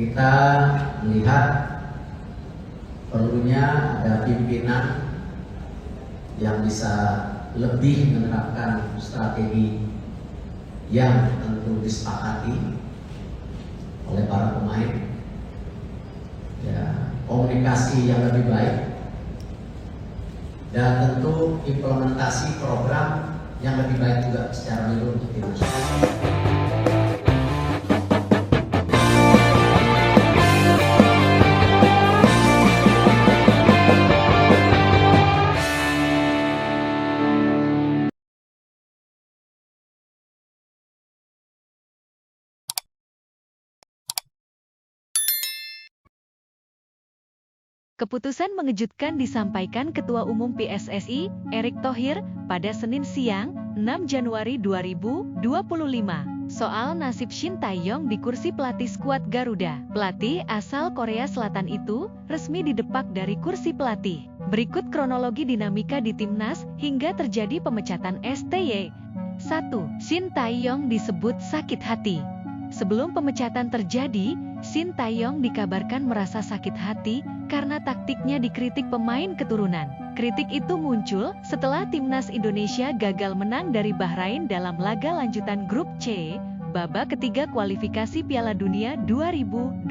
kita melihat perlunya ada pimpinan yang bisa lebih menerapkan strategi yang tentu disepakati oleh para pemain, ya, komunikasi yang lebih baik, dan tentu implementasi program yang lebih baik juga secara menyeluruh untuk tim nasional. Keputusan mengejutkan disampaikan Ketua Umum PSSI, Erick Thohir, pada Senin siang, 6 Januari 2025, soal nasib Shin Tae-yong di kursi pelatih skuad Garuda. Pelatih asal Korea Selatan itu resmi didepak dari kursi pelatih. Berikut kronologi dinamika di timnas hingga terjadi pemecatan STY. 1. Shin Tae-yong disebut sakit hati. Sebelum pemecatan terjadi, Shin Tae-yong dikabarkan merasa sakit hati karena taktiknya dikritik pemain keturunan. Kritik itu muncul setelah timnas Indonesia gagal menang dari Bahrain dalam laga lanjutan grup C, babak ketiga kualifikasi Piala Dunia 2026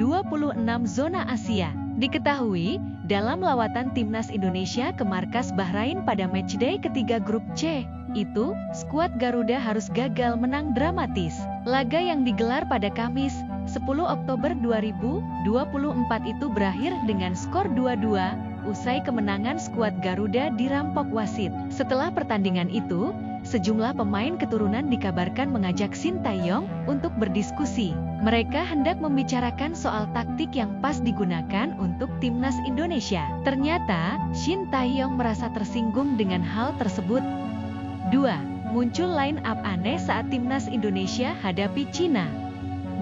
zona Asia. Diketahui, dalam lawatan timnas Indonesia ke markas Bahrain pada matchday ketiga grup C, itu, skuad Garuda harus gagal menang dramatis. Laga yang digelar pada Kamis, 10 Oktober 2024 itu berakhir dengan skor 2-2, usai kemenangan skuad Garuda dirampok wasit. Setelah pertandingan itu, sejumlah pemain keturunan dikabarkan mengajak Shin Tae-yong untuk berdiskusi. Mereka hendak membicarakan soal taktik yang pas digunakan untuk timnas Indonesia. Ternyata, Shin Tae-yong merasa tersinggung dengan hal tersebut. 2. Muncul line up aneh saat timnas Indonesia hadapi Cina.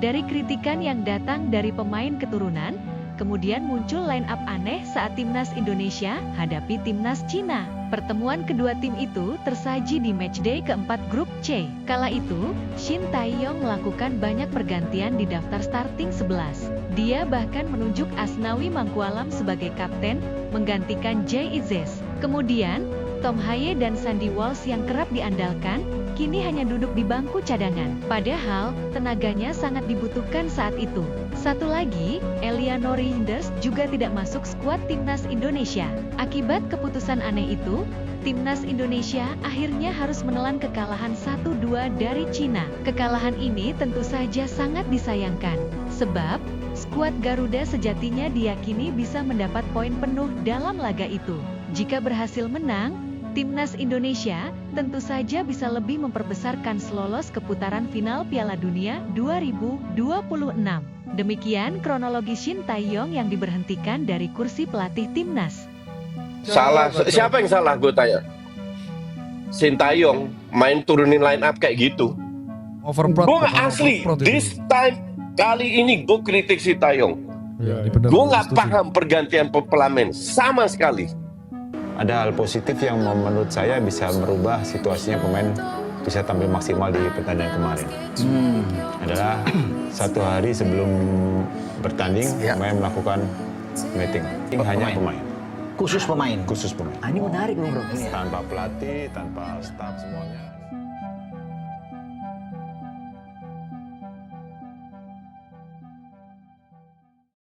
Dari kritikan yang datang dari pemain keturunan, kemudian muncul line up aneh saat timnas Indonesia hadapi timnas Cina. Pertemuan kedua tim itu tersaji di matchday keempat grup C. Kala itu, Shin Tae-yong melakukan banyak pergantian di daftar starting 11. Dia bahkan menunjuk Asnawi Mangkualam sebagai kapten, menggantikan Jay Izzes. Kemudian, Tom Haye dan Sandy Walsh yang kerap diandalkan, kini hanya duduk di bangku cadangan. Padahal, tenaganya sangat dibutuhkan saat itu. Satu lagi, Elianor Hinders juga tidak masuk skuad timnas Indonesia. Akibat keputusan aneh itu, timnas Indonesia akhirnya harus menelan kekalahan 1-2 dari Cina. Kekalahan ini tentu saja sangat disayangkan, sebab skuad Garuda sejatinya diyakini bisa mendapat poin penuh dalam laga itu. Jika berhasil menang, timnas Indonesia tentu saja bisa lebih memperbesar kans lolos ke putaran final Piala Dunia 2026. Demikian kronologi Shin Tae-yong yang diberhentikan dari kursi pelatih timnas. Salah, siapa yang salah gue tanya? Shin Tae-yong main turunin line up kayak gitu. Gue gak asli, this time kali ini gue kritik Shin Tae-yong. Ya, Gue gak paham pergantian pemain sama sekali. ada hal positif yang menurut saya bisa merubah situasinya pemain bisa tampil maksimal di pertandingan kemarin. Adalah 1 hari sebelum bertanding, pemain melakukan meeting. Hanya pemain. Khusus pemain? Khusus pemain. Ini menarik loh bro. Tanpa pelatih, tanpa staf semuanya.